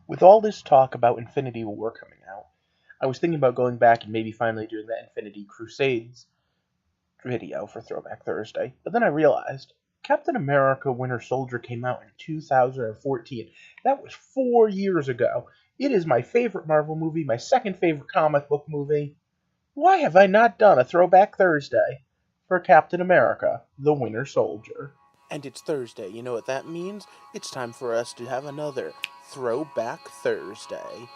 With all this talk about Infinity War coming out, I was thinking about going back and maybe finally doing that Infinity Crusades video for Throwback Thursday, but then I realized Captain America Winter Soldier came out in 2014. That was 4 years ago. It is my favorite Marvel movie, my second favorite comic book movie. Why have I not done a Throwback Thursday for Captain America, the Winter Soldier? And it's Thursday. You know what that means? It's time for us to have another Throwback Thursday.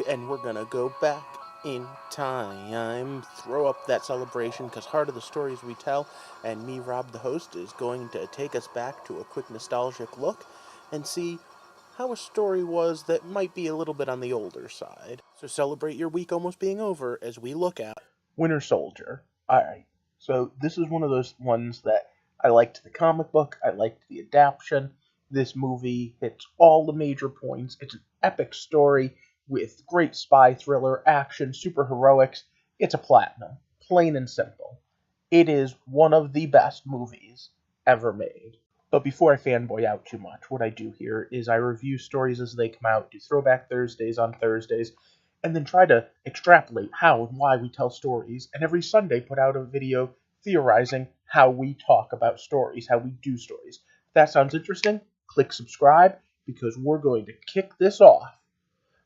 And we're gonna go back in time, throw up that celebration, because Heart of the Stories we tell, and me, Rob the host, is going to take us back to a quick nostalgic look and see how a story was that might be a little bit on the older side. So celebrate your week almost being over as we look at Winter Soldier. Alright, so this is one of those ones that I liked the comic book, I liked the adaptation. This movie hits all the major points. It's an epic story with great spy thriller, action, superheroics. It's a platinum, plain and simple. It is one of the best movies ever made. But before I fanboy out too much, what I do here is I review stories as they come out, do Throwback Thursdays on Thursdays, and then try to extrapolate how and why we tell stories, and every Sunday put out a video theorizing how we talk about stories, how we do stories. If that sounds interesting, click subscribe, because we're going to kick this off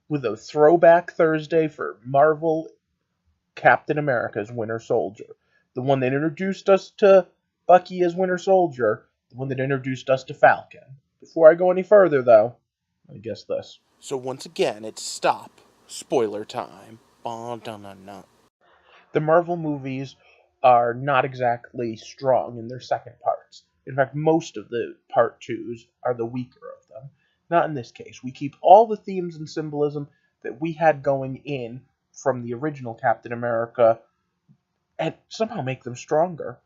with a Throwback Thursday for Marvel Captain America's Winter Soldier. The one that introduced us to Bucky as Winter Soldier, the one that introduced us to Falcon. Before I go any further, though, I guess this. So once again, it's stop. Spoiler time. The Marvel movies are not exactly strong in their second parts. In fact, most of the part twos are the weaker of them. Not in this case. We keep all the themes and symbolism that we had going in from the original Captain America and somehow make them stronger.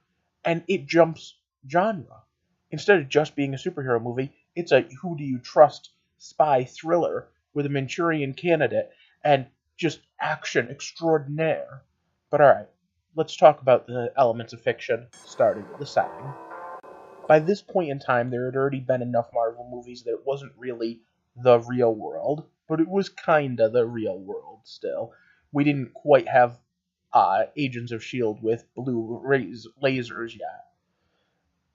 And it jumps genre. Instead of just being a superhero movie, it's a who do you trust spy thriller with a Manchurian candidate and just action extraordinaire. But alright, let's talk about the elements of fiction, starting with the setting. By this point in time, there had already been enough Marvel movies that it wasn't really the real world, but it was kinda the real world still. We didn't quite have Agents of S.H.I.E.L.D. with blue lasers yet.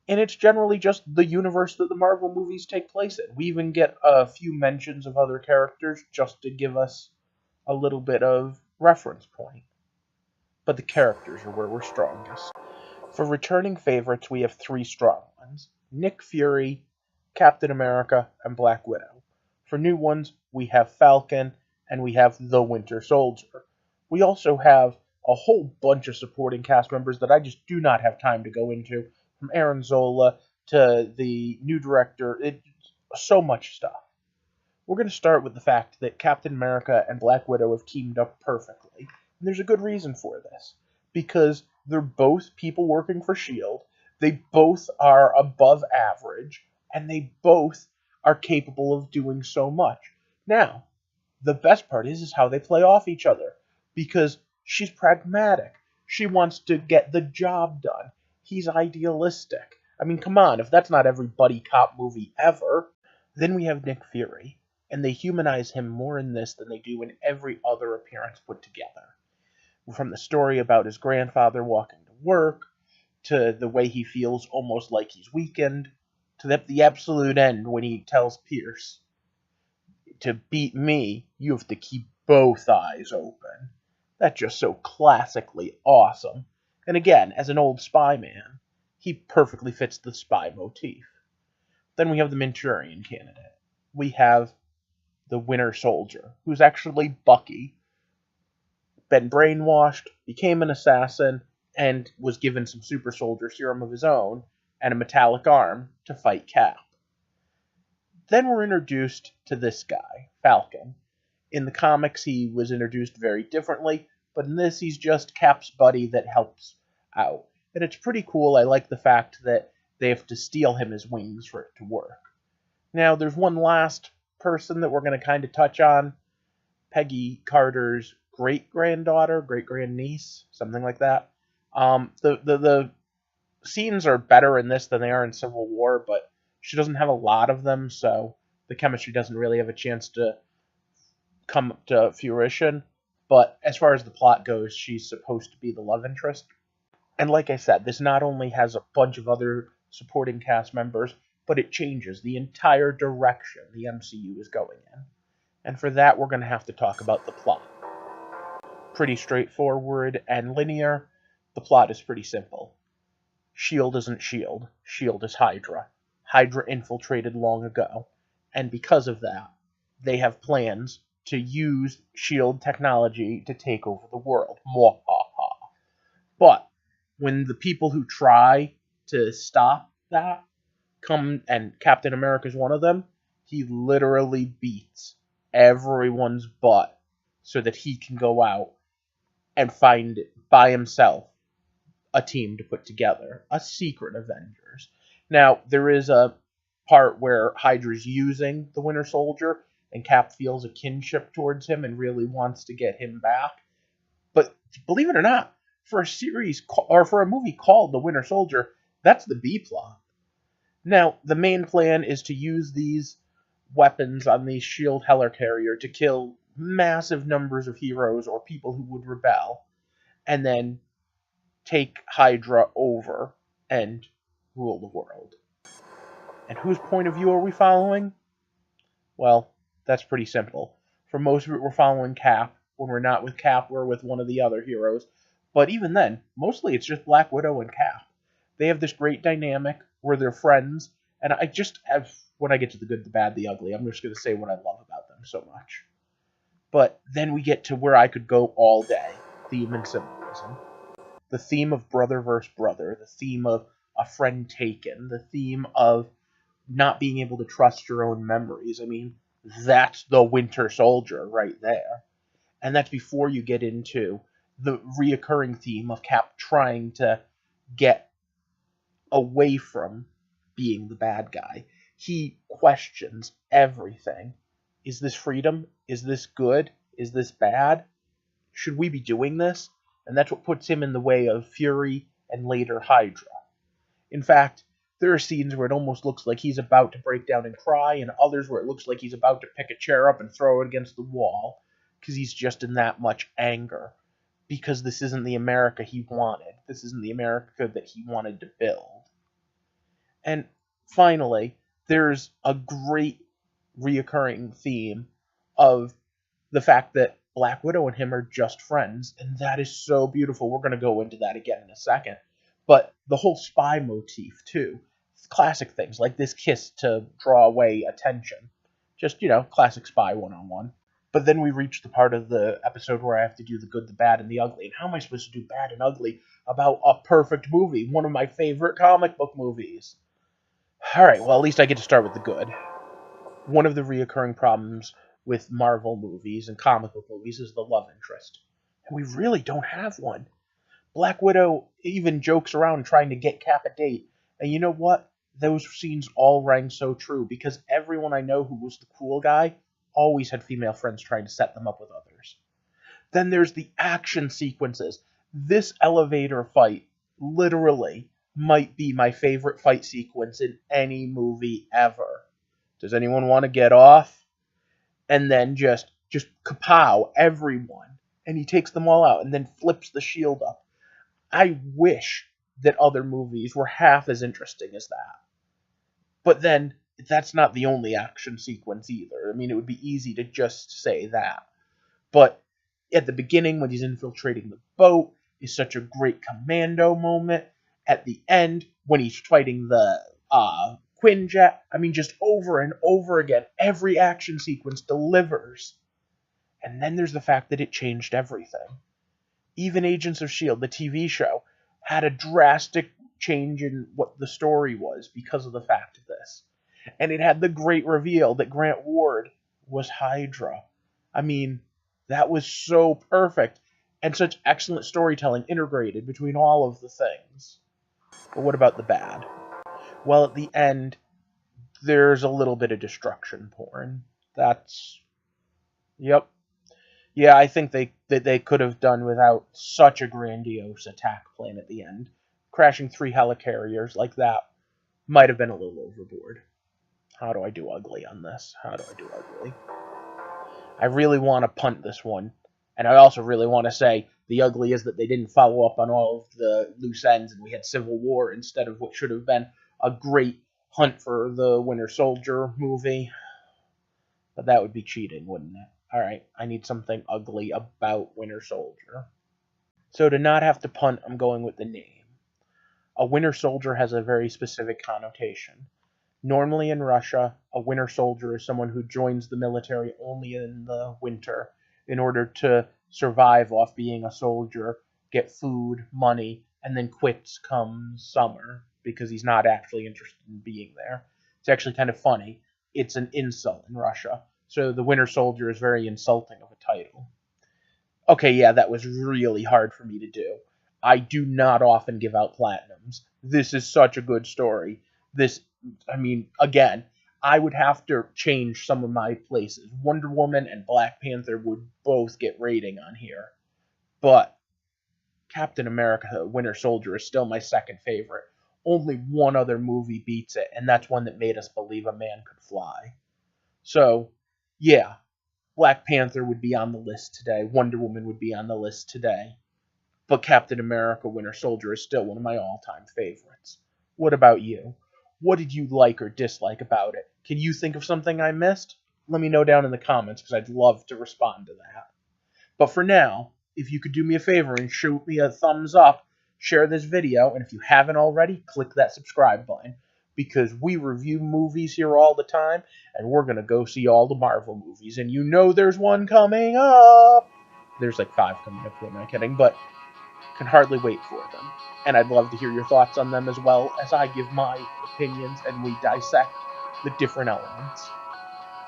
And it's generally just the universe that the Marvel movies take place in. We even get a few mentions of other characters just to give us a little bit of reference point. But the characters are where we're strongest. For returning favorites, we have three strong ones: Nick Fury, Captain America, and Black Widow. For new ones, we have Falcon, and we have the Winter Soldier. We also have a whole bunch of supporting cast members that I just do not have time to go into, from Aaron Zola to the new director. It's so much stuff. We're going to start with the fact that Captain America and Black Widow have teamed up perfectly. And there's a good reason for this. Because they're both people working for S.H.I.E.L.D., they both are above average, and they both are capable of doing so much. Now, the best part is how they play off each other. Because she's pragmatic. She wants to get the job done. He's idealistic. I mean, come on, if that's not every buddy cop movie ever. Then we have Nick Fury, and they humanize him more in this than they do in every other appearance put together. From the story about his grandfather walking to work, to the way he feels almost like he's weakened, to the absolute end when he tells Pierce, to beat me, you have to keep both eyes open. That's just so classically awesome. And again, as an old spy man, he perfectly fits the spy motif. Then we have the Manchurian candidate. We have the Winter Soldier, who's actually Bucky, been brainwashed, became an assassin, and was given some super soldier serum of his own and a metallic arm to fight Cap. Then we're introduced to this guy, Falcon. In the comics, he was introduced very differently, but in this, he's just Cap's buddy that helps out. And it's pretty cool. I like the fact that they have to steal him his wings for it to work. Now, there's one last person that we're going to kind of touch on. Peggy Carter's great-granddaughter, great-grandniece, something like that. The scenes are better in this than they are in Civil War, but she doesn't have a lot of them, so the chemistry doesn't really have a chance to come to fruition. But as far as the plot goes, she's supposed to be the love interest. And like I said, this not only has a bunch of other supporting cast members, but it changes the entire direction the MCU is going in. And for that, we're going to have to talk about the plot. Pretty straightforward and linear. The plot is pretty simple. S.H.I.E.L.D. isn't S.H.I.E.L.D. S.H.I.E.L.D. is Hydra. Hydra infiltrated long ago. And because of that, they have plans to use S.H.I.E.L.D. technology to take over the world. Mwahaha. But when the people who try to stop that come, and Captain America's one of them, he literally beats everyone's butt so that he can go out and find by himself a team to put together, a secret Avengers. Now, there is a part where Hydra's using the Winter Soldier, and Cap feels a kinship towards him and really wants to get him back. But believe it or not, for a series or for a movie called The Winter Soldier, that's the B plot. Now, the main plan is to use these weapons on the S.H.I.E.L.D. helicarrier to kill massive numbers of heroes or people who would rebel, and then take Hydra over and rule the world. And whose point of view are we following? Well, that's pretty simple. For most of it, we're following Cap. When we're not with Cap, we're with one of the other heroes. But even then, mostly it's just Black Widow and Cap. They have this great dynamic where they're friends, and I just have, when I get to the good, the bad, the ugly, I'm just going to say what I love about them so much. But then we get to where I could go all day, theme and symbolism. The theme of brother versus brother, the theme of a friend taken, the theme of not being able to trust your own memories. I mean, that's the Winter Soldier right there. And that's before you get into the reoccurring theme of Cap trying to get away from being the bad guy. He questions everything. Is this freedom? Is this good? Is this bad? Should we be doing this? And that's what puts him in the way of Fury and later Hydra. In fact, there are scenes where it almost looks like he's about to break down and cry, and others where it looks like he's about to pick a chair up and throw it against the wall, because he's just in that much anger. Because this isn't the America he wanted. This isn't the America that he wanted to build. And finally, there's a great reoccurring theme of the fact that Black Widow and him are just friends, and that is so beautiful. We're going to go into that again in a second. But the whole spy motif, too. Classic things, like this kiss to draw away attention. Just, classic spy one-on-one. But then we reach the part of the episode where I have to do the good, the bad, and the ugly. And how am I supposed to do bad and ugly about a perfect movie? One of my favorite comic book movies. Alright, well, at least I get to start with the good. One of the reoccurring problems with Marvel movies and comic book movies is the love interest. And we really don't have one. Black Widow even jokes around trying to get Cap a date. And you know what? Those scenes all rang so true, because everyone I know who was the cool guy always had female friends trying to set them up with others. Then there's the action sequences. This elevator fight, literally, might be my favorite fight sequence in any movie ever. Does anyone want to get off? And then just kapow, everyone. And he takes them all out and then flips the shield up. I wish that other movies were half as interesting as that. But then, that's not the only action sequence either. I mean, it would be easy to just say that. But at the beginning, when he's infiltrating the boat, is such a great commando moment. At the end, when he's fighting the Quinjet, I mean, just over and over again, every action sequence delivers. And then there's the fact that it changed everything. Even Agents of S.H.I.E.L.D., the TV show, had a drastic change in what the story was because of the fact of this. And it had the great reveal that Grant Ward was Hydra. I mean, that was so perfect. And such excellent storytelling integrated between all of the things. But what about the bad? Well, at the end, there's a little bit of destruction porn. Yep. Yeah, I think they could have done without such a grandiose attack plan at the end. Crashing 3 helicarriers like that might have been a little overboard. How do I do ugly on this? How do I do ugly? I really want to punt this one. And I also really want to say the ugly is that they didn't follow up on all of the loose ends and we had Civil War instead of what should have been a great hunt for the Winter Soldier movie. But that would be cheating, wouldn't it? Alright, I need something ugly about Winter Soldier. So to not have to punt, I'm going with the name. A Winter Soldier has a very specific connotation. Normally in Russia, a winter soldier is someone who joins the military only in the winter in order to survive off being a soldier, get food, money, and then quits come summer because he's not actually interested in being there. It's actually kind of funny. It's an insult in Russia. So the winter soldier is very insulting of a title. Okay, yeah, that was really hard for me to do. I do not often give out platinums. This is such a good story. This, I mean, again, I would have to change some of my places. Wonder Woman and Black Panther would both get rating on here. But Captain America Winter Soldier is still my second favorite. Only one other movie beats it, and that's one that made us believe a man could fly. So, yeah, Black Panther would be on the list today. Wonder Woman would be on the list today. But Captain America Winter Soldier is still one of my all-time favorites. What about you? What did you like or dislike about it? Can you think of something I missed? Let me know down in the comments because I'd love to respond to that. But for now, if you could do me a favor and shoot me a thumbs up, share this video, and if you haven't already, click that subscribe button because we review movies here all the time, and we're going to go see all the Marvel movies, and you know there's one coming up. There's like 5 coming up, who am I kidding? But can hardly wait for them. And I'd love to hear your thoughts on them as well as I give my opinions and we dissect the different elements.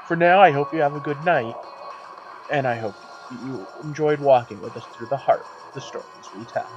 For now, I hope you have a good night, and I hope you enjoyed walking with us through the heart of the stories we tell.